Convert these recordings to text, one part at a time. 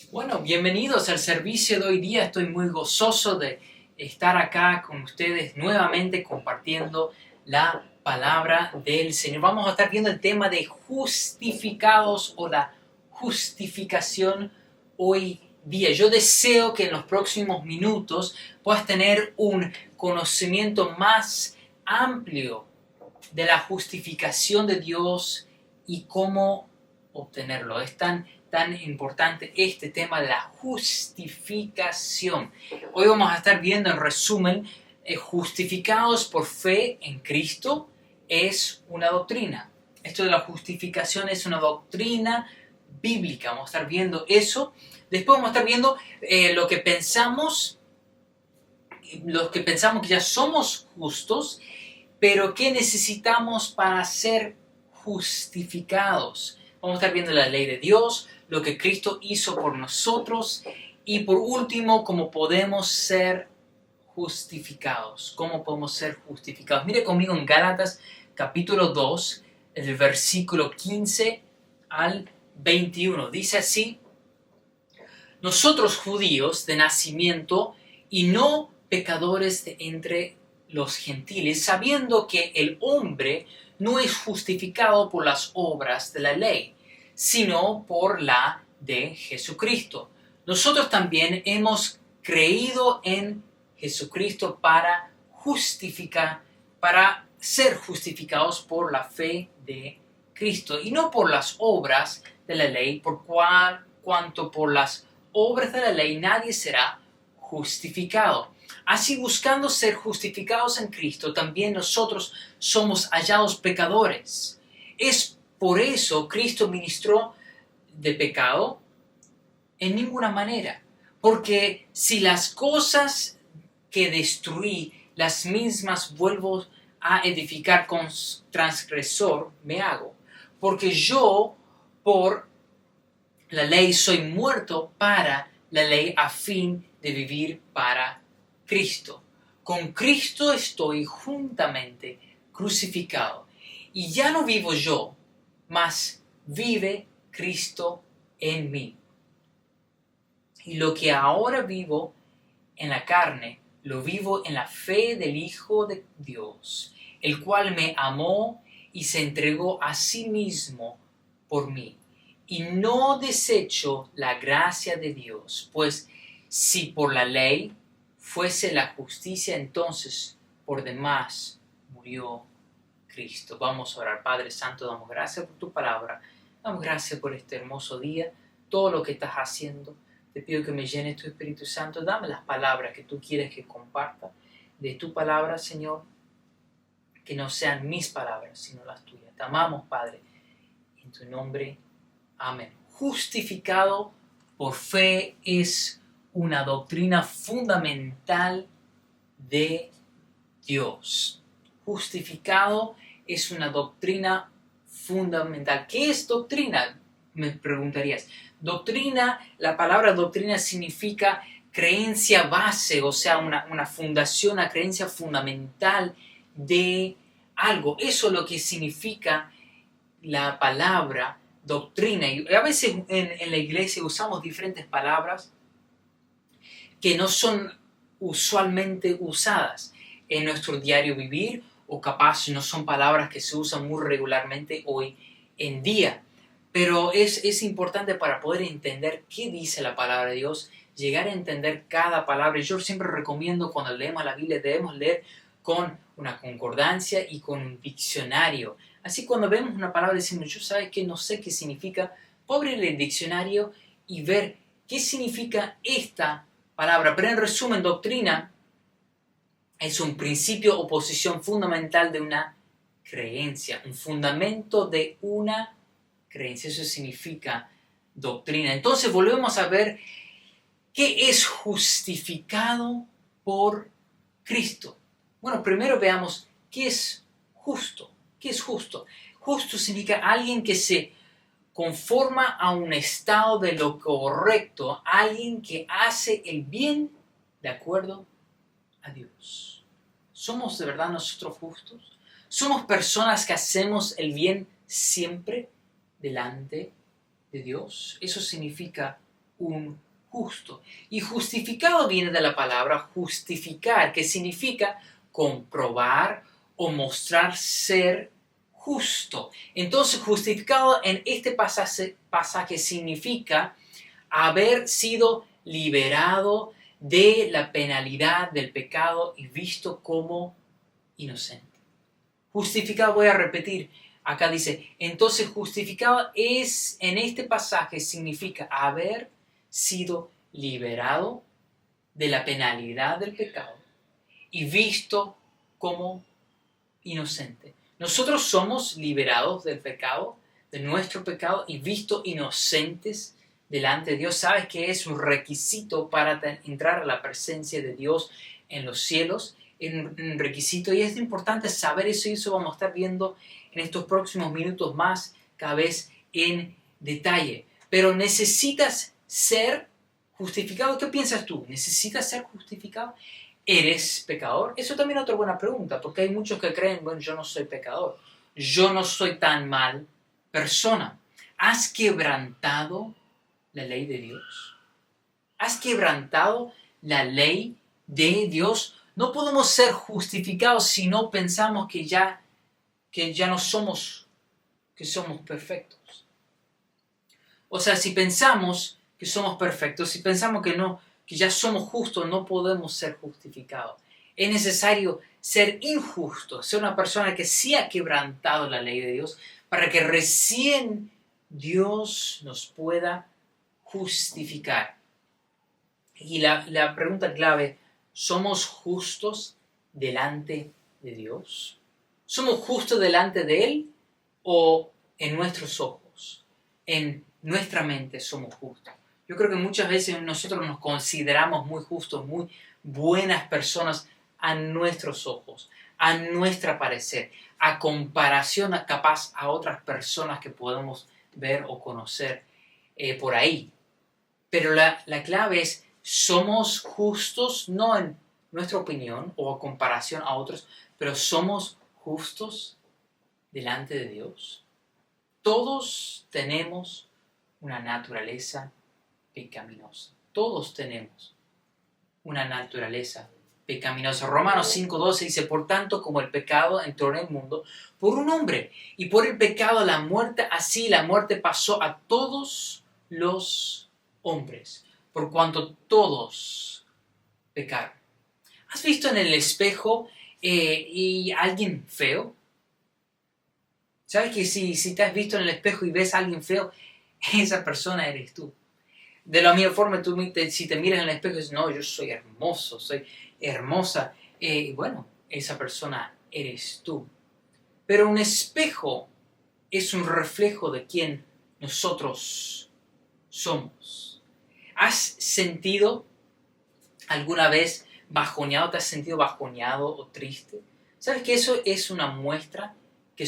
Bueno, bienvenidos al servicio de hoy día. Estoy muy gozoso de estar acá con ustedes nuevamente compartiendo la palabra del Señor. Vamos a estar viendo el tema de justificados o la justificación hoy día. Yo deseo que en los próximos minutos puedas tener un conocimiento más amplio de la justificación de Dios y cómo obtenerlo. Es tan importante este tema de la justificación. Hoy vamos a estar viendo en resumen, justificados por fe en Cristo es una doctrina. Esto de la justificación es una doctrina bíblica. Vamos a estar viendo eso. Después vamos a estar viendo los que pensamos que ya somos justos, pero ¿qué necesitamos para ser justificados? Vamos a estar viendo la ley de Dios, lo que Cristo hizo por nosotros y por último, cómo podemos ser justificados. ¿Cómo podemos ser justificados? Mire conmigo en Gálatas capítulo 2, el versículo 15 al 21. Dice así: nosotros judíos de nacimiento y no pecadores de entre los gentiles, sabiendo que el hombre no es justificado por las obras de la ley, sino por la de Jesucristo. Nosotros también hemos creído en Jesucristo para ser justificados por la fe de Cristo, y no por las obras de la ley, cuanto por las obras de la ley nadie será justificado. Así, buscando ser justificados en Cristo, también nosotros somos hallados pecadores. Es por eso Cristo ministró de pecado en ninguna manera. Porque si las cosas que destruí, las mismas vuelvo a edificar con transgresor, me hago. Porque yo, por la ley, soy muerto para la ley a fin de vivir para Cristo. Con Cristo estoy juntamente crucificado. Y ya no vivo yo, mas vive Cristo en mí. Y lo que ahora vivo en la carne, lo vivo en la fe del Hijo de Dios, el cual me amó y se entregó a sí mismo por mí. Y no desecho la gracia de Dios, pues si por la ley fuese la justicia, entonces por demás murió Cristo. Vamos a orar. Padre Santo, damos gracias por tu palabra, damos gracias por este hermoso día, todo lo que estás haciendo. Te pido que me llenes tu Espíritu Santo, dame las palabras que tú quieres que comparta de tu palabra, Señor, que no sean mis palabras, sino las tuyas. Te amamos, Padre, en tu nombre. Amén. Justificado por fe es una doctrina fundamental de Dios. Justificado es una doctrina fundamental. ¿Qué es doctrina? Me preguntarías. Doctrina, la palabra doctrina significa creencia base, o sea, una fundación, una creencia fundamental de algo. Eso es lo que significa la palabra doctrina. Y a veces en la iglesia usamos diferentes palabras que no son usualmente usadas en nuestro diario vivir, o capaz no son palabras que se usan muy regularmente hoy en día. Pero es importante para poder entender qué dice la palabra de Dios, llegar a entender cada palabra. Yo siempre recomiendo, cuando leemos la Biblia, debemos leer con una concordancia y con un diccionario. Así, cuando vemos una palabra decimos, yo sabes que no sé qué significa, puedo abrir el diccionario y ver qué significa esta palabra. Pero en resumen, doctrina es un principio o posición fundamental de una creencia, un fundamento de una creencia. Eso significa doctrina. Entonces volvemos a ver qué es justificado por Cristo. Bueno, primero veamos qué es justo. ¿Qué es justo? Justo significa alguien que se conforma a un estado de lo correcto, alguien que hace el bien de acuerdo a Dios. ¿Somos de verdad nosotros justos? ¿Somos personas que hacemos el bien siempre delante de Dios? Eso significa un justo. Y justificado viene de la palabra justificar, que significa comprobar o mostrar ser justo. Entonces, justificado en este pasaje significa haber sido liberado de la penalidad del pecado y visto como inocente. Justificado, voy a repetir, acá dice, entonces justificado es, en este pasaje significa haber sido liberado de la penalidad del pecado y visto como inocente. Nosotros somos liberados del pecado, de nuestro pecado, y visto inocentes delante de Dios. ¿Sabes que es un requisito para entrar a la presencia de Dios en los cielos? Es un requisito, y es importante saber eso, y eso vamos a estar viendo en estos próximos minutos más, cada vez en detalle. Pero necesitas ser justificado. ¿Qué piensas tú? ¿Necesitas ser justificado? ¿Eres pecador? Eso también es otra buena pregunta, porque hay muchos que creen, bueno, yo no soy pecador, yo no soy tan mal persona. ¿Has quebrantado la ley de Dios? ¿Has quebrantado la ley de Dios? No podemos ser justificados si no pensamos que ya no somos, que somos perfectos. O sea, si pensamos que somos perfectos, si pensamos que ya somos justos, no podemos ser justificados. Es necesario ser injusto, ser una persona que sí ha quebrantado la ley de Dios, para que recién Dios nos pueda justificar. Y la pregunta clave, ¿somos justos delante de Dios? ¿Somos justos delante de Él o en nuestros ojos, en nuestra mente somos justos? Yo creo que muchas veces nosotros nos consideramos muy justos, muy buenas personas a nuestros ojos, a nuestra parecer, a comparación capaz a otras personas que podemos ver o conocer por ahí. Pero la clave es, somos justos, no en nuestra opinión o a comparación a otros, pero somos justos delante de Dios. Todos tenemos una naturaleza pecaminosa. Todos tenemos una naturaleza pecaminosa. Romanos 5:12 dice, por tanto, como el pecado entró en el mundo por un hombre, y por el pecado la muerte, así la muerte pasó a todos los hombres, por cuanto todos pecaron. ¿Has visto en el espejo y alguien feo? ¿Sabes que si te has visto en el espejo y ves a alguien feo, esa persona eres tú? De la misma forma, si te miras en el espejo y dices, no, yo soy hermoso, soy hermosa, bueno, esa persona eres tú. Pero un espejo es un reflejo de quién nosotros somos. ¿Has sentido alguna vez bajoneado? ¿Te has sentido bajoneado o triste? ¿Sabes que eso es una muestra que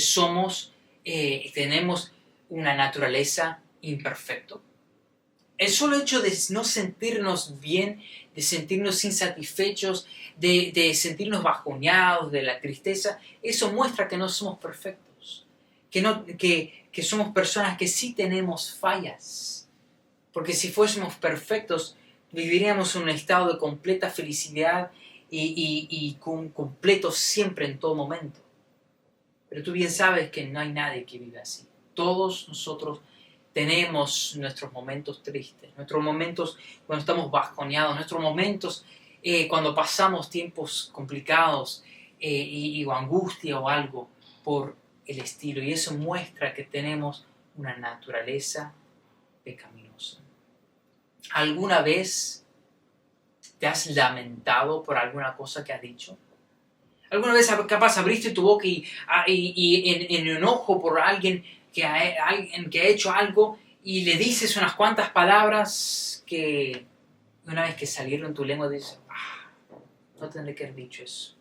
tenemos una naturaleza imperfecta? El solo hecho de no sentirnos bien, de sentirnos insatisfechos, de sentirnos bajoneados, de la tristeza, eso muestra que no somos perfectos, que somos personas que sí tenemos fallas. Porque si fuésemos perfectos, viviríamos en un estado de completa felicidad y completo siempre en todo momento. Pero tú bien sabes que no hay nadie que viva así. Todos nosotros tenemos nuestros momentos tristes, nuestros momentos cuando estamos bajoneados, nuestros momentos cuando pasamos tiempos complicados o angustia o algo por el estilo. Y eso muestra que tenemos una naturaleza pecaminosa. ¿Alguna vez te has lamentado por alguna cosa que has dicho? ¿Alguna vez capaz abriste tu boca y en enojo por alguien que ha hecho algo y le dices unas cuantas palabras que una vez que salieron tu lengua dices, no tendré que haber dicho eso?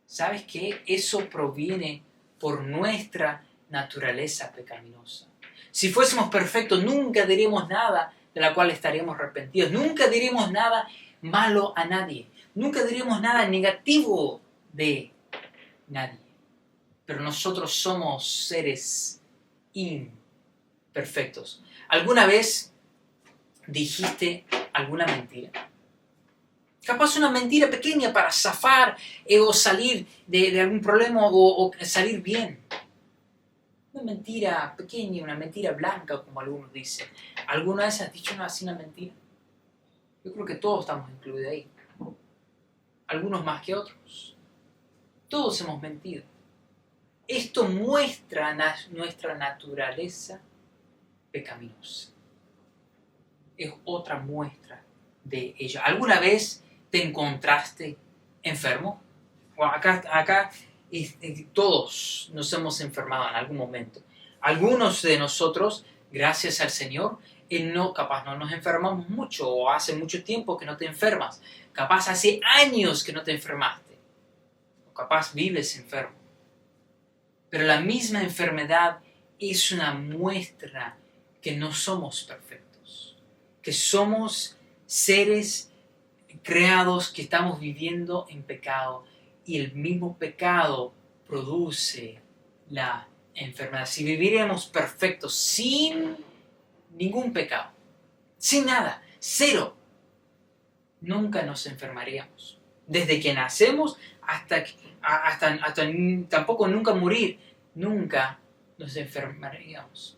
¿Sabes qué? Eso proviene por nuestra naturaleza pecaminosa. Si fuésemos perfectos, nunca diríamos nada de la cual estaríamos arrepentidos. Nunca diríamos nada malo a nadie. Nunca diríamos nada negativo de nadie. Pero nosotros somos seres imperfectos. ¿Alguna vez dijiste alguna mentira. Capaz una mentira pequeña para zafar o salir de algún problema o salir bien. Una mentira pequeña, una mentira blanca, como algunos dicen. ¿Alguna vez has dicho una mentira? Yo creo que todos estamos incluidos ahí. Algunos más que otros. Todos hemos mentido. Esto muestra nuestra naturaleza pecaminosa. Es otra muestra de ello. ¿Alguna vez te encontraste enfermo? Bueno, acá todos nos hemos enfermado en algún momento. Algunos de nosotros, gracias al Señor, capaz no nos enfermamos mucho, o hace mucho tiempo que no te enfermas. Capaz hace años que no te enfermaste. O capaz vives enfermo. Pero la misma enfermedad es una muestra que no somos perfectos, que somos seres creados que estamos viviendo en pecado y el mismo pecado produce la enfermedad. Si viviéramos perfectos sin ningún pecado, sin nada, cero, nunca nos enfermaríamos. Desde que nacemos hasta tampoco nunca morir, nunca nos enfermaríamos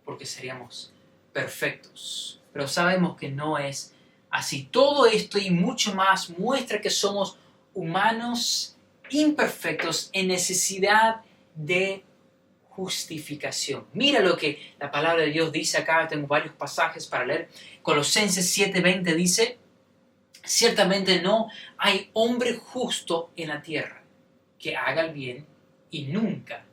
porque seríamos perfectos. Pero sabemos que no es así. Todo esto y mucho más muestra que somos humanos imperfectos en necesidad de justificación. Mira lo que la palabra de Dios dice acá. Tengo varios pasajes para leer. Colosenses 7:20 dice: ciertamente no hay hombre justo en la tierra que haga el bien y nunca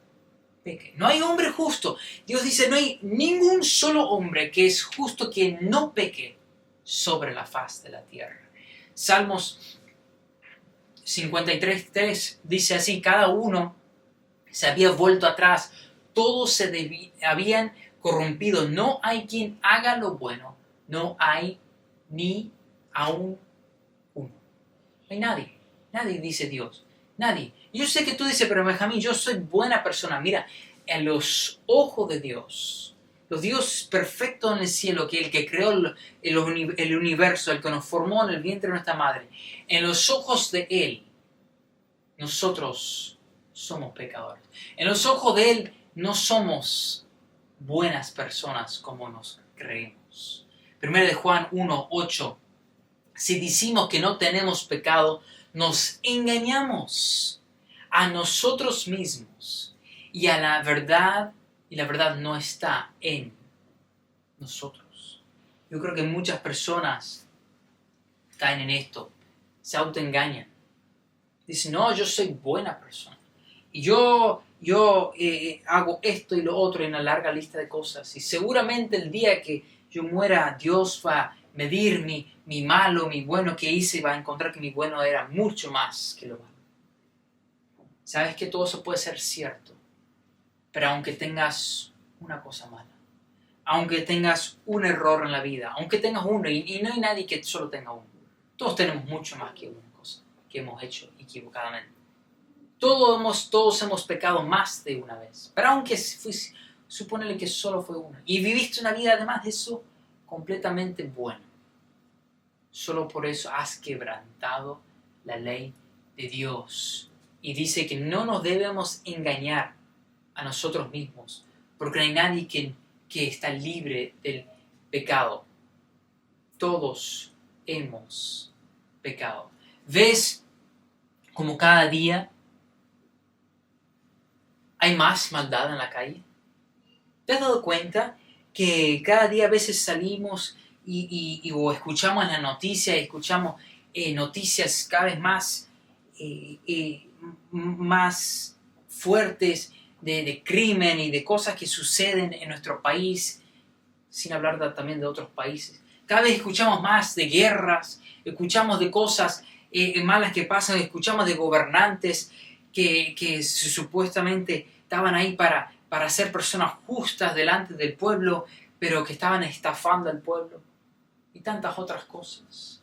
peque. No hay hombre justo. Dios dice, no hay ningún solo hombre que es justo que no peque sobre la faz de la tierra. Salmos 53:3 dice así: cada uno se había vuelto atrás, todos habían corrompido, no hay quien haga lo bueno, no hay ni aún uno. No hay nadie dice Dios, nadie. Yo sé que tú dices, pero Benjamín, yo soy buena persona. Mira, en los ojos de Dios, los Dios perfecto en el cielo, que el que creó el universo, el que nos formó en el vientre de nuestra madre, en los ojos de Él, nosotros somos pecadores. En los ojos de Él no somos buenas personas como nos creemos. 1 de Juan 1:8: si decimos que no tenemos pecado, nos engañamos a nosotros mismos y la verdad no está en nosotros. Yo creo que muchas personas caen en esto, se autoengañan. Dicen, no, yo soy buena persona. Y yo hago esto y lo otro en una larga lista de cosas. Y seguramente el día que yo muera, Dios va a medir mi malo, mi bueno que hice, y va a encontrar que mi bueno era mucho más que lo malo. Sabes que todo eso puede ser cierto. Pero aunque tengas una cosa mala, aunque tengas un error en la vida, aunque tengas uno, y no hay nadie que solo tenga uno. Todos tenemos mucho más que una cosa que hemos hecho equivocadamente. Todos hemos pecado más de una vez. Pero aunque supónele que solo fue una. Y viviste una vida además de eso completamente buena. Solo por eso has quebrantado la ley de Dios. Y dice que no nos debemos engañar a nosotros mismos, porque no hay nadie que está libre del pecado. Todos hemos pecado. ¿Ves como cada día hay más maldad en la calle? ¿Te has dado cuenta que cada día a veces salimos o escuchamos en la noticia, escuchamos noticias cada vez más fuertes de crimen y de cosas que suceden en nuestro país, sin hablar también de otros países? Cada vez escuchamos más de guerras, escuchamos de cosas malas que pasan, escuchamos de gobernantes que supuestamente estaban ahí para ser personas justas delante del pueblo, pero que estaban estafando al pueblo, y tantas otras cosas.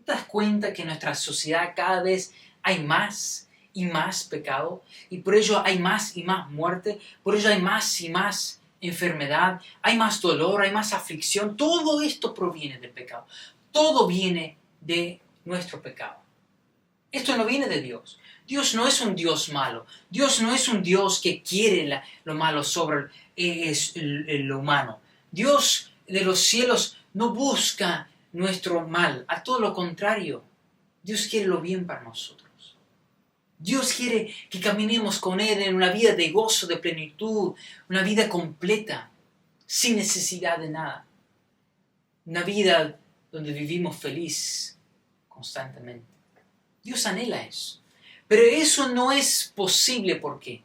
¿Te das cuenta que en nuestra sociedad cada vez hay más y más pecado? Y por ello hay más y más muerte, por ello hay más y más enfermedad, hay más dolor, hay más aflicción. Todo esto proviene del pecado. Todo viene de nuestro pecado. Esto no viene de Dios. Dios no es un Dios malo. Dios no es un Dios que quiere lo malo sobre lo humano. Dios de los cielos no busca nuestro mal. A todo lo contrario, Dios quiere lo bien para nosotros. Dios quiere que caminemos con Él en una vida de gozo, de plenitud, una vida completa, sin necesidad de nada. Una vida donde vivimos feliz constantemente. Dios anhela eso. Pero eso no es posible, ¿por qué?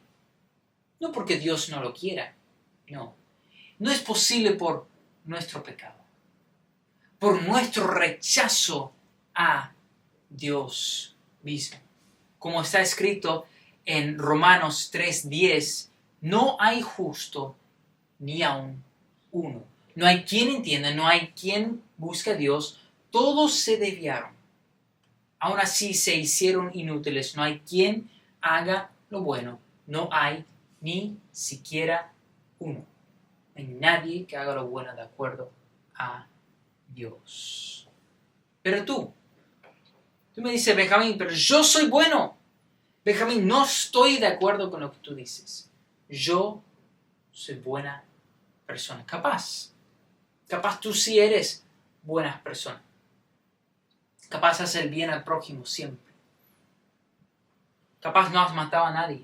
No porque Dios no lo quiera, no. No es posible por nuestro pecado, por nuestro rechazo a Dios mismo. Como está escrito en Romanos 3:10, no hay justo ni aun uno. No hay quien entienda, no hay quien busque a Dios. Todos se desviaron. Aún así se hicieron inútiles. No hay quien haga lo bueno. No hay ni siquiera uno. No hay nadie que haga lo bueno de acuerdo a Dios. Pero tú me dices, Benjamín, pero yo soy bueno. Benjamín, no estoy de acuerdo con lo que tú dices. Yo soy buena persona. Capaz tú sí eres buena persona. Capaz hacer el bien al prójimo siempre. Capaz no has matado a nadie.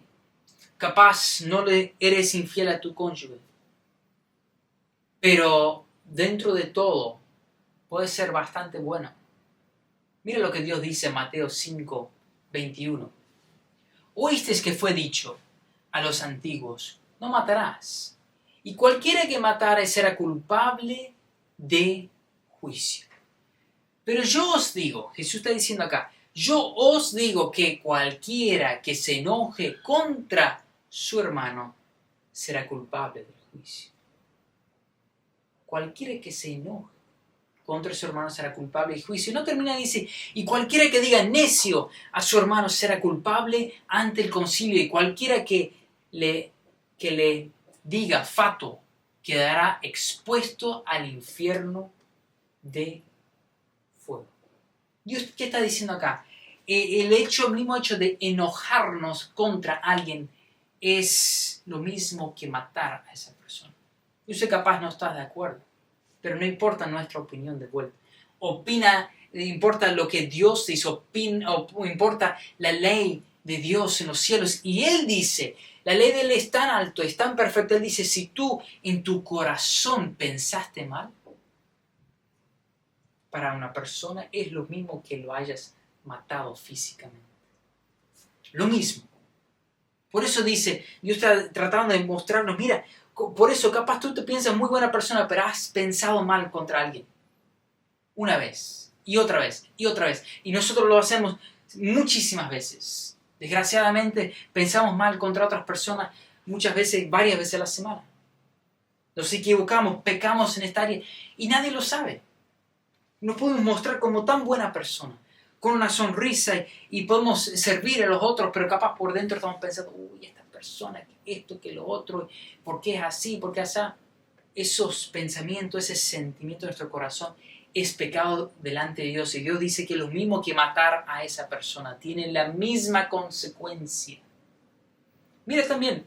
Capaz no le eres infiel a tu cónyuge. Pero dentro de todo, puedes ser bastante bueno. Mira lo que Dios dice en Mateo 5:21. Oísteis que fue dicho a los antiguos, no matarás. Y cualquiera que matare será culpable de juicio. Pero yo os digo, Jesús está diciendo acá, yo os digo que cualquiera que se enoje contra su hermano será culpable del juicio. Cualquiera que se enoje contra su hermano será culpable del juicio. No termina, dice, y cualquiera que diga necio a su hermano será culpable ante el concilio, y cualquiera que le diga fato quedará expuesto al infierno de fuego. Dios, ¿qué está diciendo acá? El mismo hecho de enojarnos contra alguien es lo mismo que matar a esa persona. Yo sé capaz no estás de acuerdo, pero no importa nuestra opinión de vuelta. Importa lo que Dios dice, importa la ley de Dios en los cielos. Y Él dice, la ley de Él es tan alto, es tan perfecta. Él dice, si tú en tu corazón pensaste mal para una persona, es lo mismo que lo hayas matado físicamente. Lo mismo. Por eso dice, Dios está tratando de mostrarnos, mira, por eso capaz tú te piensas muy buena persona, pero has pensado mal contra alguien. Una vez, y otra vez, y otra vez. Y nosotros lo hacemos muchísimas veces. Desgraciadamente, pensamos mal contra otras personas muchas veces, varias veces a la semana. Nos equivocamos, pecamos en esta área y nadie lo sabe. Nos podemos mostrar como tan buena persona, con una sonrisa y podemos servir a los otros, pero capaz por dentro estamos pensando, uy, esta persona, esto, que lo otro, ¿por qué es así? ¿Por qué así? Esos pensamientos, ese sentimiento de nuestro corazón es pecado delante de Dios. Y Dios dice que lo mismo que matar a esa persona tiene la misma consecuencia. Mira también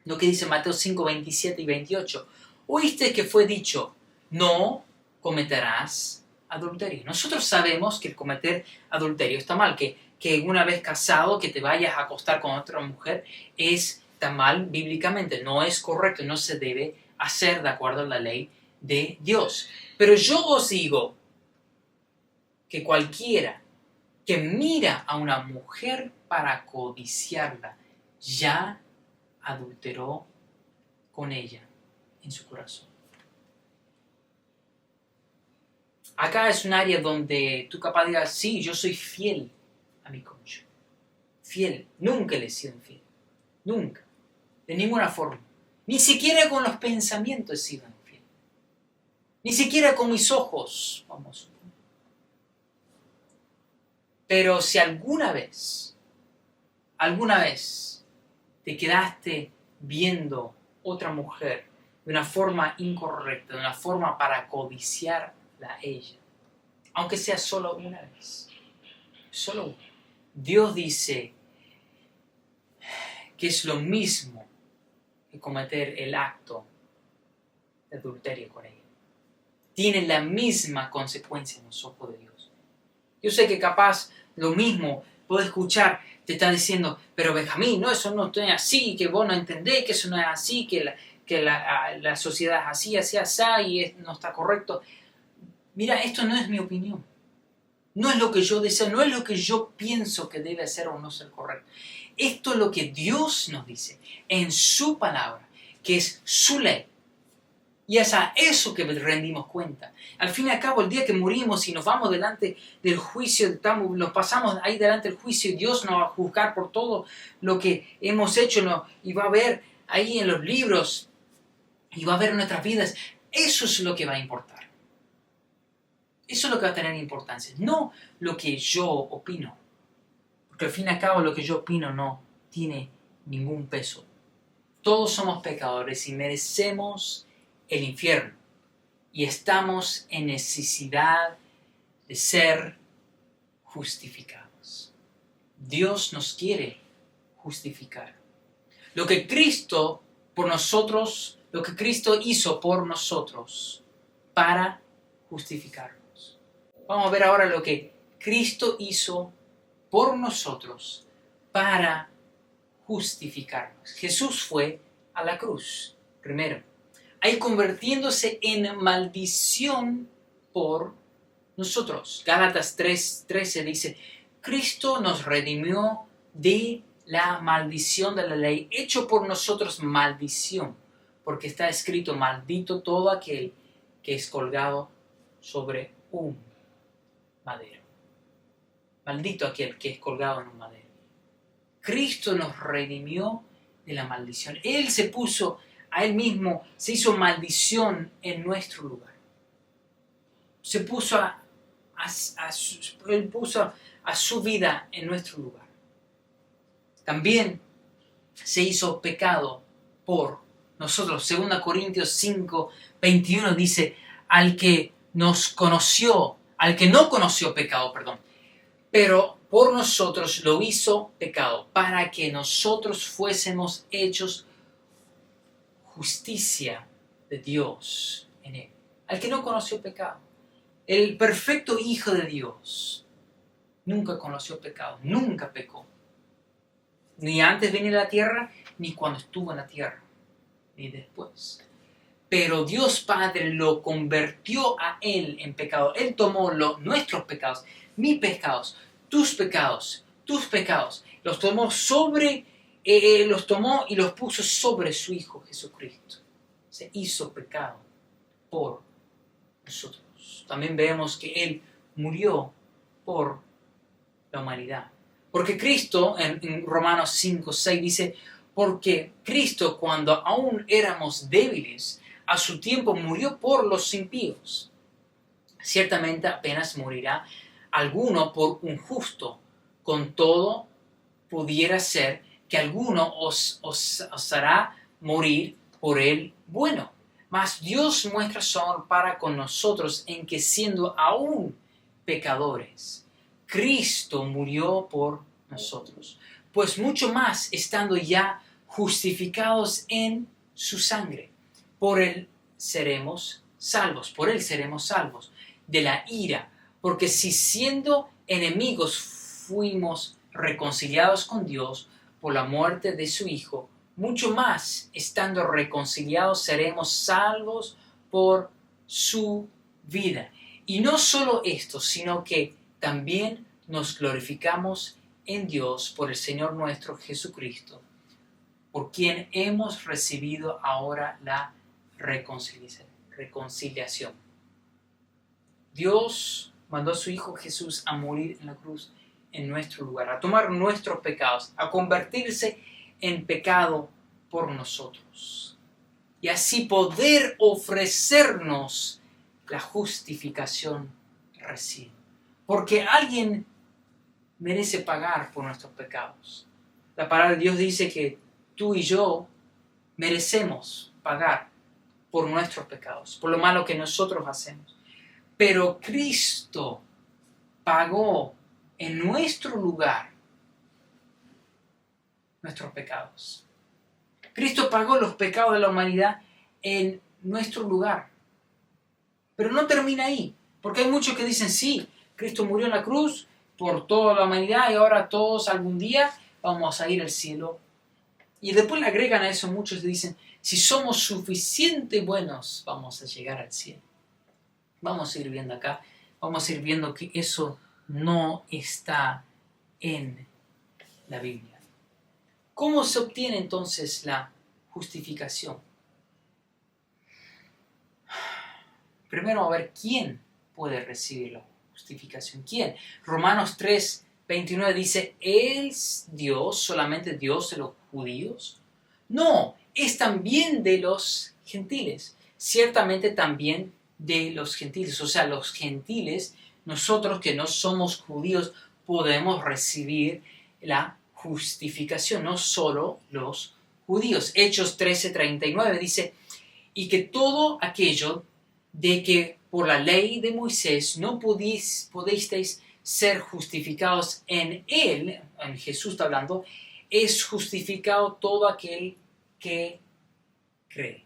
lo que dice Mateo 5, 27 y 28. Oíste que fue dicho, no cometerás adulterio. Nosotros sabemos que el cometer adulterio está mal, que una vez casado, que te vayas a acostar con otra mujer, está mal bíblicamente, no es correcto, no se debe hacer de acuerdo a la ley de Dios. Pero yo os digo que cualquiera que mira a una mujer para codiciarla, ya adulteró con ella en su corazón. Acá es un área donde tú capaz digas, sí, yo soy fiel a mi cónyuge. Fiel. Nunca le he sido infiel. Nunca. De ninguna forma. Ni siquiera con los pensamientos he sido infiel. Ni siquiera con mis ojos, vamos a suponer. Pero si alguna vez te quedaste viendo otra mujer de una forma incorrecta, de una forma para codiciarla a ella, aunque sea solo una vez, solo una. Dios dice que es lo mismo que cometer el acto de adulterio con ella. Tiene la misma consecuencia en los ojos de Dios. Yo sé que capaz lo mismo puedo escuchar, te está diciendo, pero Benjamín, no, eso no es así, que vos no entendés, que eso no es así, que la sociedad es así, así, así, y no está correcto. Mira, esto no es mi opinión. No es lo que yo deseo, no es lo que yo pienso que debe ser o no ser correcto. Esto es lo que Dios nos dice en su palabra, que es su ley. Y es a eso que rendimos cuenta. Al fin y al cabo, el día que morimos y nos vamos delante del juicio, nos pasamos ahí delante del juicio, y Dios nos va a juzgar por todo lo que hemos hecho, y va a ver ahí en los libros, y va a ver en nuestras vidas. Eso es lo que va a importar. Eso es lo que va a tener importancia, no lo que yo opino. Porque al fin y al cabo lo que yo opino no tiene ningún peso. Todos somos pecadores y merecemos el infierno. Y estamos en necesidad de ser justificados. Dios nos quiere justificar. Lo que Cristo por nosotros, lo que Cristo hizo por nosotros para justificarnos. Vamos a ver ahora lo que Cristo hizo por nosotros para justificarnos. Jesús fue a la cruz, primero, ahí convirtiéndose en maldición por nosotros. Gálatas 3:13 dice, Cristo nos redimió de la maldición de la ley, hecho por nosotros maldición, porque está escrito, maldito todo aquel que es colgado sobre un madero. Maldito aquel que es colgado en un madero. Cristo nos redimió de la maldición. Él se puso a Él mismo, se hizo maldición en nuestro lugar. Se puso Él puso a su vida en nuestro lugar. También se hizo pecado por nosotros. 2 Corintios 5:21 dice, al que no conoció pecado, pero por nosotros lo hizo pecado, para que nosotros fuésemos hechos justicia de Dios en él. Al que no conoció pecado. El perfecto Hijo de Dios nunca conoció pecado, nunca pecó. Ni antes de venir a la tierra, ni cuando estuvo en la tierra, ni después. Pero Dios Padre lo convirtió a Él en pecado. Él tomó nuestros pecados, mis pecados, tus pecados, los tomó y los puso sobre su Hijo Jesucristo. Se hizo pecado por nosotros. También vemos que Él murió por la humanidad. Porque Cristo, en Romanos 5:6 dice, porque Cristo cuando aún éramos débiles, a su tiempo murió por los impíos. Ciertamente apenas morirá alguno por un justo, con todo pudiera ser que alguno os hará morir por el bueno. Mas Dios muestra su amor para con nosotros en que siendo aún pecadores, Cristo murió por nosotros. Pues mucho más estando ya justificados en su sangre, por él seremos salvos de la ira. Porque si siendo enemigos fuimos reconciliados con Dios por la muerte de su Hijo, mucho más, estando reconciliados, seremos salvos por su vida. Y no solo esto, sino que también nos glorificamos en Dios por el Señor nuestro Jesucristo, por quien hemos recibido ahora la reconciliación. Dios mandó a su Hijo Jesús a morir en la cruz en nuestro lugar, a tomar nuestros pecados, a convertirse en pecado por nosotros y así poder ofrecernos la justificación recién. Porque alguien merece pagar por nuestros pecados. La palabra de Dios dice que tú y yo merecemos pagar por nuestros pecados, por lo malo que nosotros hacemos. Pero Cristo pagó en nuestro lugar nuestros pecados. Cristo pagó los pecados de la humanidad en nuestro lugar. Pero no termina ahí, porque hay muchos que dicen, sí, Cristo murió en la cruz por toda la humanidad y ahora todos algún día vamos a ir al cielo. Y después le agregan a eso muchos que dicen, si somos suficientemente buenos, vamos a llegar al cielo. Vamos a ir viendo acá, vamos a ir viendo que eso no está en la Biblia. ¿Cómo se obtiene entonces la justificación? Primero a ver quién puede recibir la justificación. ¿Quién? Romanos 3:29 dice, ¿es Dios solamente Dios de los judíos? No, es también de los gentiles. Ciertamente también de los gentiles. O sea, los gentiles, nosotros que no somos judíos, podemos recibir la justificación, no solo los judíos. Hechos 13:39 dice, y que todo aquello de que por la ley de Moisés no pudisteis ser justificados en él, en Jesús está hablando, es justificado todo aquel que cree.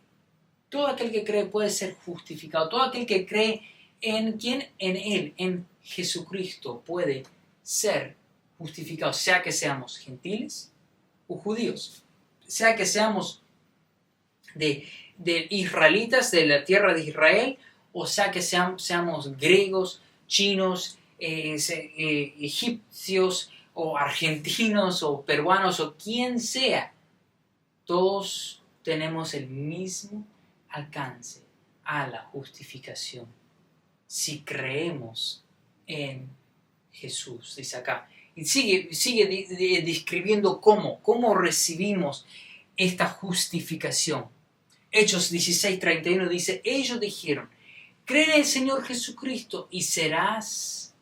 Todo aquel que cree puede ser justificado. Todo aquel que cree en quién, en él, en Jesucristo, puede ser justificado, sea que seamos gentiles o judíos, sea que seamos de israelitas de la tierra de Israel, o sea que seamos griegos, chinos, egipcios, o argentinos, o peruanos, o quien sea. Todos tenemos el mismo alcance a la justificación si creemos en Jesús, dice acá. Y sigue describiendo cómo recibimos esta justificación. Hechos 16:31 dice, ellos dijeron, cree en el Señor Jesucristo y serás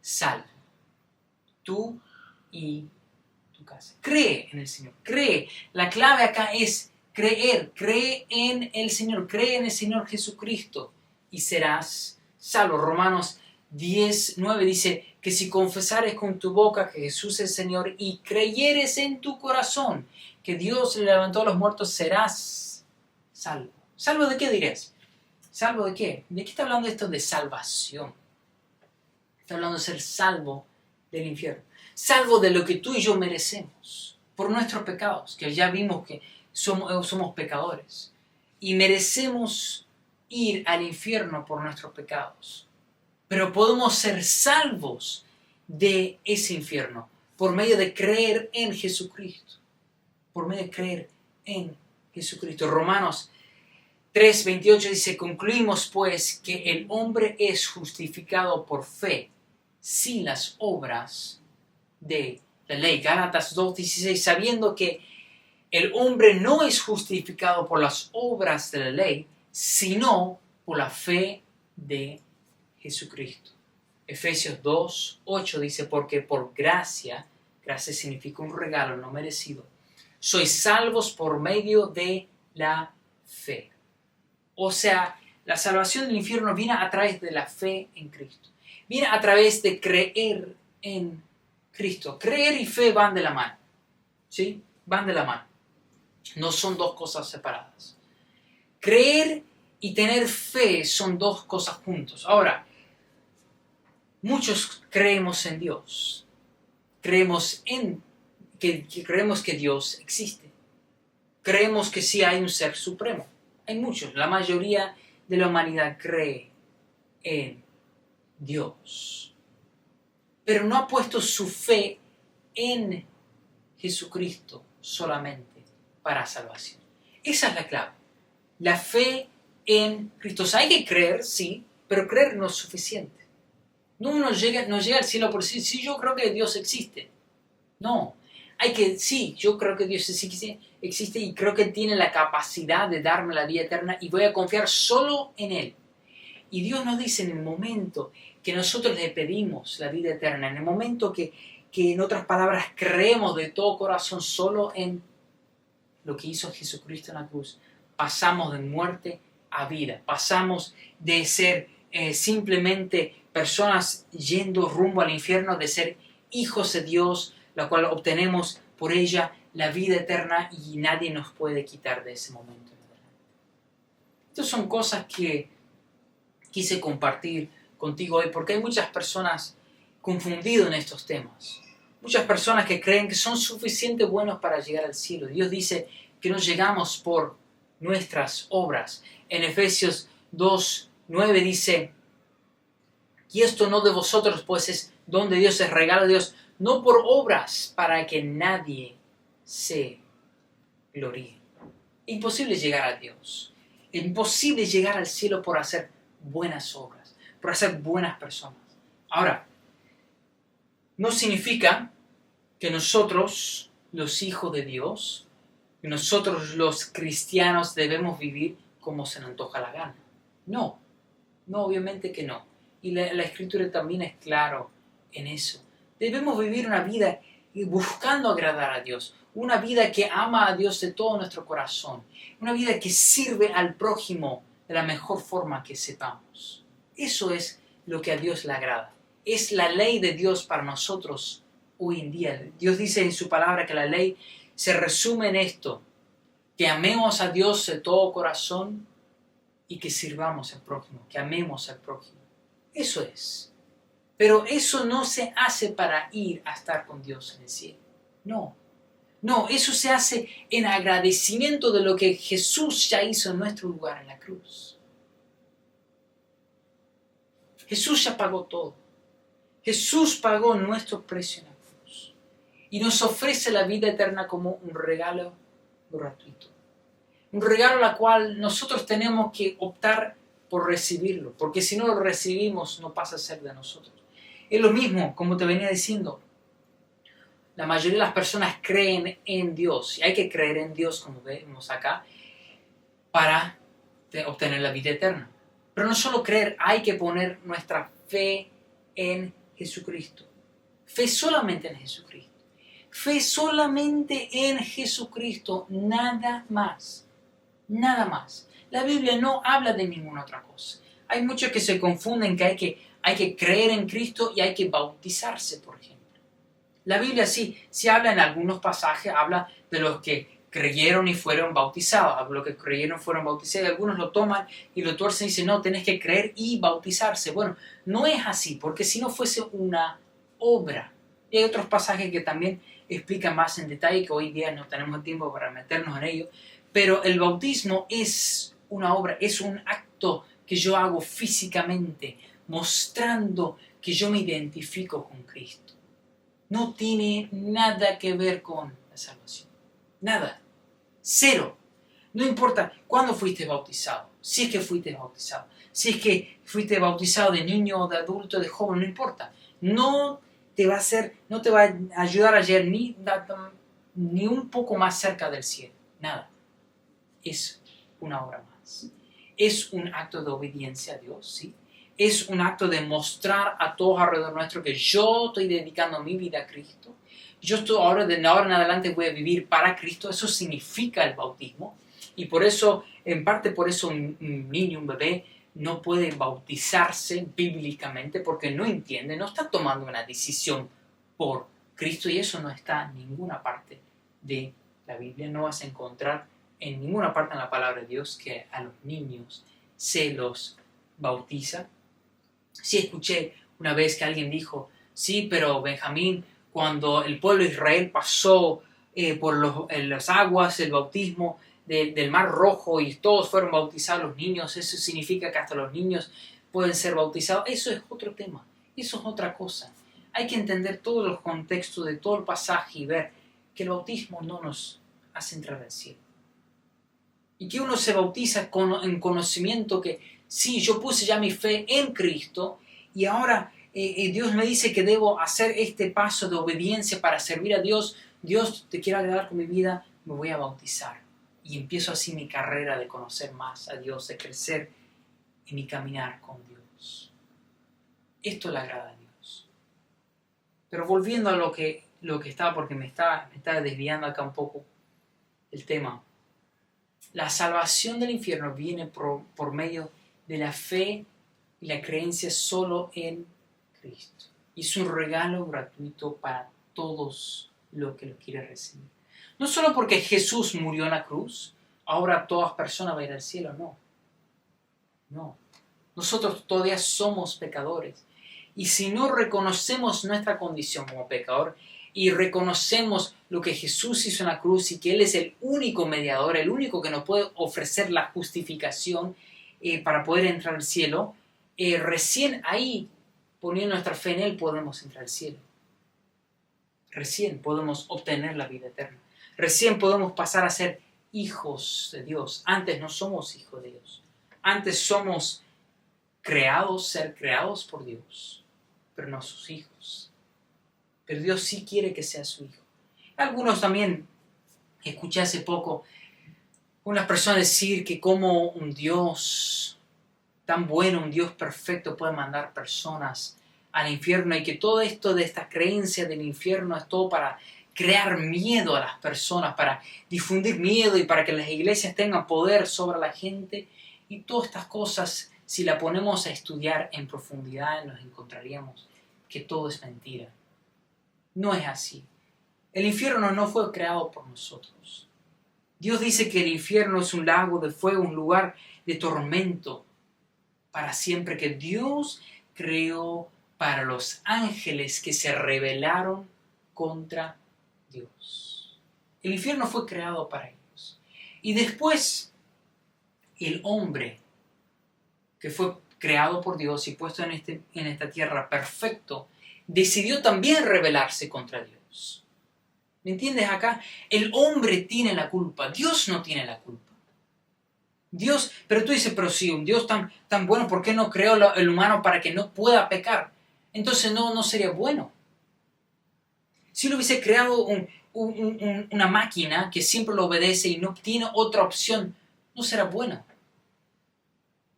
salvo, tú y tu casa. Cree en el Señor, cree. La clave acá es creer, cree en el Señor, cree en el Señor Jesucristo y serás salvo. Romanos 10:9 dice que si confesares con tu boca que Jesús es el Señor y creyeres en tu corazón que Dios le levantó a los muertos, serás salvo. ¿Salvo de qué dirás? ¿Salvo de qué? ¿De qué está hablando esto de salvación? Está hablando de ser salvo del infierno. Salvo de lo que tú y yo merecemos por nuestros pecados, que ya vimos que somos pecadores y merecemos ir al infierno por nuestros pecados. Pero podemos ser salvos de ese infierno por medio de creer en Jesucristo. Por medio de creer en Jesucristo. Romanos 3:28 dice, concluimos pues que el hombre es justificado por fe sin las obras de la ley. Gálatas 2:16, sabiendo que el hombre no es justificado por las obras de la ley, sino por la fe de Jesucristo. Efesios 2:8 dice, porque por gracia significa un regalo no merecido, sois salvos por medio de la fe. O sea, la salvación del infierno viene a través de la fe en Cristo. Viene a través de creer en Cristo. Creer y fe van de la mano. ¿Sí? Van de la mano. No son dos cosas separadas. Creer y tener fe son dos cosas juntos. Ahora, muchos creemos en Dios. Creemos que Dios existe. Creemos que sí hay un ser supremo. Hay muchos, la mayoría de la humanidad cree en Dios. Pero no ha puesto su fe en Jesucristo solamente para salvación. Esa es la clave. La fe en Cristo. O sea, hay que creer, sí, pero creer no es suficiente. No llega al cielo por decir, sí, yo creo que Dios existe. No. Sí, yo creo que Dios existe y creo que tiene la capacidad de darme la vida eterna y voy a confiar solo en Él. Y Dios nos dice en el momento que nosotros le pedimos la vida eterna, en el momento que en otras palabras creemos de todo corazón solo en lo que hizo Jesucristo en la cruz, pasamos de muerte a vida. Pasamos de ser simplemente personas yendo rumbo al infierno, de ser hijos de Dios, la cual obtenemos por ella la vida eterna y nadie nos puede quitar de ese momento. Estas son cosas que quise compartir contigo hoy porque hay muchas personas confundidas en estos temas. Muchas personas que creen que son suficientemente buenos para llegar al cielo. Dios dice que no llegamos por nuestras obras. En Efesios 2:9 dice: y esto no de vosotros, pues es don de Dios, es regalo de Dios, no por obras, para que nadie se gloríe. Imposible llegar a Dios. Imposible llegar al cielo por hacer buenas obras, por hacer buenas personas. Ahora, no significa que nosotros, los hijos de Dios, que nosotros los cristianos debemos vivir como se nos antoja la gana. No, obviamente que no. Y la Escritura también es claro en eso. Debemos vivir una vida buscando agradar a Dios, una vida que ama a Dios de todo nuestro corazón, una vida que sirve al prójimo de la mejor forma que sepamos. Eso es lo que a Dios le agrada. Es la ley de Dios para nosotros hoy en día. Dios dice en su palabra que la ley se resume en esto: que amemos a Dios de todo corazón y que sirvamos al prójimo, que amemos al prójimo. Eso es. Pero eso no se hace para ir a estar con Dios en el cielo. No, eso se hace en agradecimiento de lo que Jesús ya hizo en nuestro lugar en la cruz. Jesús ya pagó todo. Jesús pagó nuestro precio en la cruz. Y nos ofrece la vida eterna como un regalo gratuito. Un regalo al cual nosotros tenemos que optar por recibirlo, porque si no lo recibimos no pasa a ser de nosotros. Es lo mismo, como te venía diciendo, la mayoría de las personas creen en Dios, y hay que creer en Dios, como vemos acá, para obtener la vida eterna. Pero no solo creer, hay que poner nuestra fe en Jesucristo. Fe solamente en Jesucristo. Fe solamente en Jesucristo, nada más. Nada más. La Biblia no habla de ninguna otra cosa. Hay muchos que se confunden que hay que creer en Cristo y hay que bautizarse, por ejemplo. La Biblia sí habla en algunos pasajes, habla de los que creyeron y fueron bautizados. Los que creyeron fueron bautizados. Algunos lo toman y lo tuercen y dicen: no, tenés que creer y bautizarse. Bueno, no es así, porque si no fuese una obra. Y hay otros pasajes que también explican más en detalle, que hoy día no tenemos tiempo para meternos en ello. Pero el bautismo es una obra, es un acto que yo hago físicamente, mostrando que yo me identifico con Cristo. No tiene nada que ver con la salvación. Nada. Cero. No importa cuándo fuiste bautizado, si es que fuiste bautizado, si es que fuiste bautizado de niño, de adulto, de joven, no importa. No te va a ayudar a llegar ni un poco más cerca del cielo. Nada. Es una obra más. Es un acto de obediencia a Dios, ¿sí? Es un acto de mostrar a todos alrededor nuestro que yo estoy dedicando mi vida a Cristo. Yo estoy de ahora en adelante voy a vivir para Cristo. Eso significa el bautismo. Y por eso, en parte por eso un niño, un bebé, no puede bautizarse bíblicamente porque no entiende, no está tomando una decisión por Cristo, y eso no está en ninguna parte de la Biblia. No vas a encontrar en ninguna parte en la palabra de Dios que a los niños se los bautiza. Sí escuché una vez que alguien dijo: sí, pero Benjamín, cuando el pueblo de Israel pasó por las aguas, el bautismo del Mar Rojo, y todos fueron bautizados los niños, eso significa que hasta los niños pueden ser bautizados. Eso es otro tema, eso es otra cosa. Hay que entender todos los contextos de todo el pasaje y ver que el bautismo no nos hace entrar al cielo. Y que uno se bautiza en conocimiento que sí, yo puse ya mi fe en Cristo y ahora Dios me dice que debo hacer este paso de obediencia para servir a Dios. Dios, te quiero agradar con mi vida, me voy a bautizar. Y empiezo así mi carrera de conocer más a Dios, de crecer en mi caminar con Dios. Esto le agrada a Dios. Pero volviendo a lo que estaba, porque me está desviando acá un poco el tema. La salvación del infierno viene por medio de la fe y la creencia solo en Cristo. Y es un regalo gratuito para todos los que lo quieren recibir. No solo porque Jesús murió en la cruz, ahora todas personas van a ir al cielo, no. No. Nosotros todavía somos pecadores. Y si no reconocemos nuestra condición como pecador y reconocemos lo que Jesús hizo en la cruz y que Él es el único mediador, el único que nos puede ofrecer la justificación para poder entrar al cielo, recién ahí, poniendo nuestra fe en Él, podemos entrar al cielo. Recién podemos obtener la vida eterna. Recién podemos pasar a ser hijos de Dios. Antes no somos hijos de Dios. Antes somos ser creados por Dios, pero no sus hijos. Pero Dios sí quiere que sea su hijo. Algunos también, escuché hace poco, unas personas decir que como un Dios tan bueno, un Dios perfecto puede mandar personas al infierno y que todo esto de esta creencia del infierno es todo para crear miedo a las personas, para difundir miedo y para que las iglesias tengan poder sobre la gente. Y todas estas cosas, si la ponemos a estudiar en profundidad, nos encontraríamos que todo es mentira. No es así. El infierno no fue creado por nosotros. Dios dice que el infierno es un lago de fuego, un lugar de tormento para siempre, que Dios creó para los ángeles que se rebelaron contra Dios. El infierno fue creado para ellos. Y después, el hombre que fue creado por Dios y puesto en esta tierra perfecto, decidió también rebelarse contra Dios. ¿Me entiendes acá? El hombre tiene la culpa, Dios no tiene la culpa. Dios, pero tú dices, pero si un Dios tan bueno, ¿por qué no creó el humano para que no pueda pecar? Entonces no sería bueno. Si lo hubiese creado una máquina que siempre lo obedece y no tiene otra opción, no será bueno.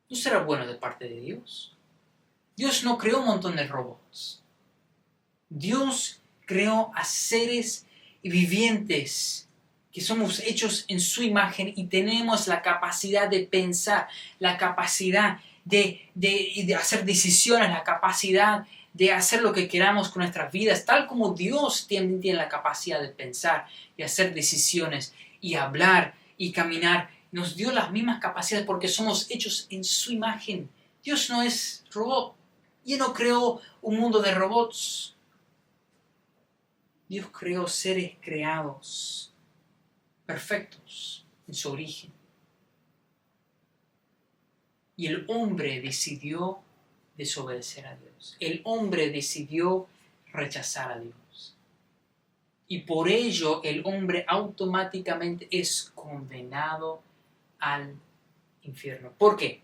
No será bueno de parte de Dios. Dios no creó un montón de robots. Dios creó a seres vivientes que somos hechos en su imagen y tenemos la capacidad de pensar, la capacidad de hacer decisiones, la capacidad de hacer lo que queramos con nuestras vidas, tal como Dios también tiene la capacidad de pensar y hacer decisiones y hablar y caminar. Nos dio las mismas capacidades porque somos hechos en su imagen. Dios no es robot. Y no creó un mundo de robots. Dios creó seres creados, perfectos en su origen. Y el hombre decidió desobedecer a Dios. El hombre decidió rechazar a Dios. Y por ello el hombre automáticamente es condenado al infierno. ¿Por qué?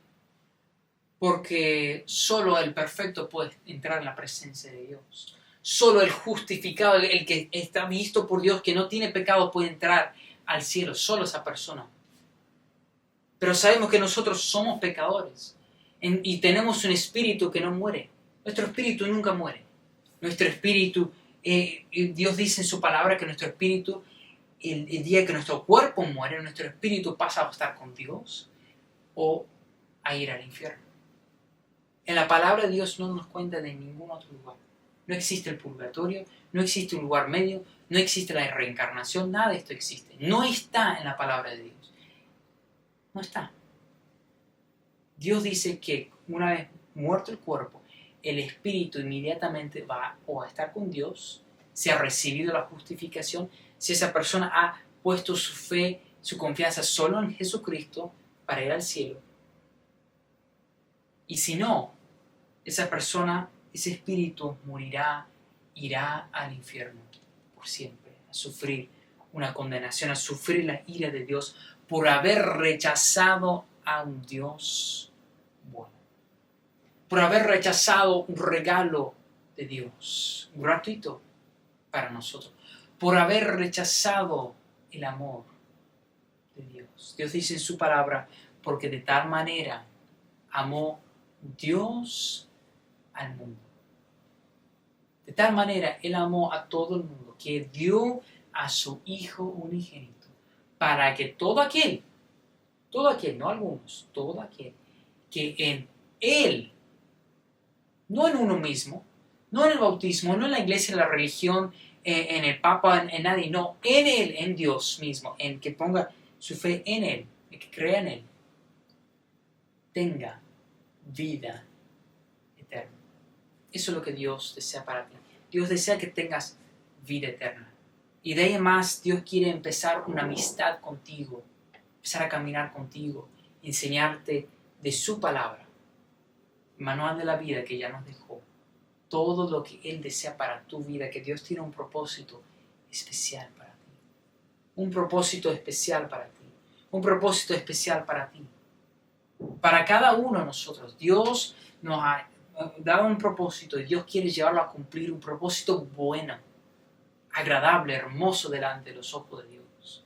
Porque solo el perfecto puede entrar en la presencia de Dios. Solo el justificado, el que está visto por Dios, que no tiene pecado, puede entrar al cielo. Solo esa persona. Pero sabemos que nosotros somos pecadores y tenemos un espíritu que no muere. Nuestro espíritu nunca muere. Nuestro espíritu, Dios dice en su palabra que nuestro espíritu, el día que nuestro cuerpo muere, nuestro espíritu pasa a estar con Dios o a ir al infierno. En la palabra de Dios no nos cuenta de ningún otro lugar. No existe el purgatorio, no existe un lugar medio, no existe la reencarnación, nada de esto existe. No está en la palabra de Dios. No está. Dios dice que una vez muerto el cuerpo, el espíritu inmediatamente va o a estar con Dios, si ha recibido la justificación, si esa persona ha puesto su fe, su confianza solo en Jesucristo para ir al cielo. Y si no, esa persona, ese espíritu morirá, irá al infierno por siempre, a sufrir una condenación, a sufrir la ira de Dios por haber rechazado a un Dios bueno, por haber rechazado un regalo de Dios, gratuito para nosotros, por haber rechazado el amor de Dios. Dios dice en su palabra, porque de tal manera amó Dios al mundo. De tal manera Él amó a todo el mundo que dio a su Hijo unigénito para que todo aquel todo aquel, no algunos, todo aquel que en Él, no en uno mismo, no en el bautismo, no en la iglesia, en la religión, en el Papa, en nadie, no, en Él, en Dios mismo, en que ponga su fe en Él, en que crea en Él, tenga vida eterna. Eso es lo que Dios desea para ti. Dios desea que tengas vida eterna. Y de ahí en más, Dios quiere empezar una amistad contigo, empezar a caminar contigo, enseñarte de su palabra, el manual de la vida que ya nos dejó, todo lo que Él desea para tu vida, que Dios tiene un propósito especial para ti. Un propósito especial para ti. Un propósito especial para ti. Para cada uno de nosotros, Dios nos ha dado un propósito y Dios quiere llevarlo a cumplir, un propósito bueno, agradable, hermoso delante de los ojos de Dios.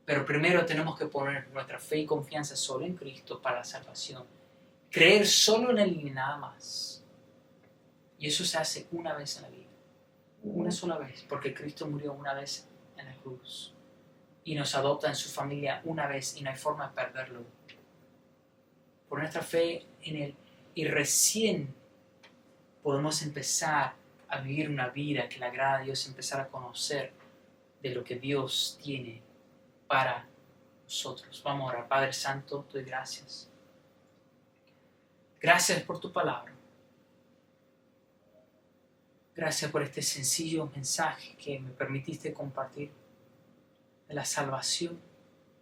Pero primero tenemos que poner nuestra fe y confianza solo en Cristo para la salvación. Creer solo en Él y nada más. Y eso se hace una vez en la vida. Una sola vez, porque Cristo murió una vez en la cruz. Y nos adopta en su familia una vez y no hay forma de perderlo. Por nuestra fe en Él. Y recién podemos empezar a vivir una vida que le agrada a Dios, empezar a conocer de lo que Dios tiene para nosotros. Vamos a orar. Padre Santo, te doy gracias. Gracias por tu palabra. Gracias por este sencillo mensaje que me permitiste compartir de la salvación,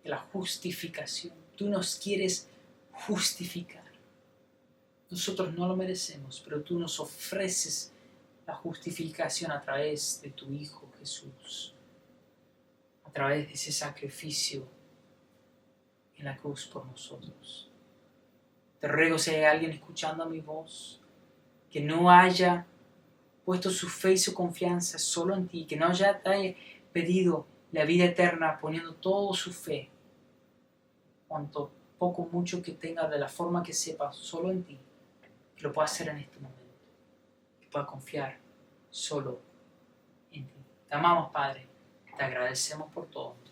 de la justificación. Tú nos quieres justificar. Nosotros no lo merecemos, pero tú nos ofreces la justificación a través de tu Hijo Jesús, a través de ese sacrificio en la cruz por nosotros. Te ruego, si hay alguien escuchando mi voz, que no haya puesto su fe y su confianza solo en ti, que no haya te haya pedido la vida eterna poniendo toda su fe, cuanto poco mucho que tenga, de la forma que sepa, solo en ti, que lo pueda hacer en este momento, que pueda confiar solo en ti. Te amamos, Padre, te agradecemos por todo.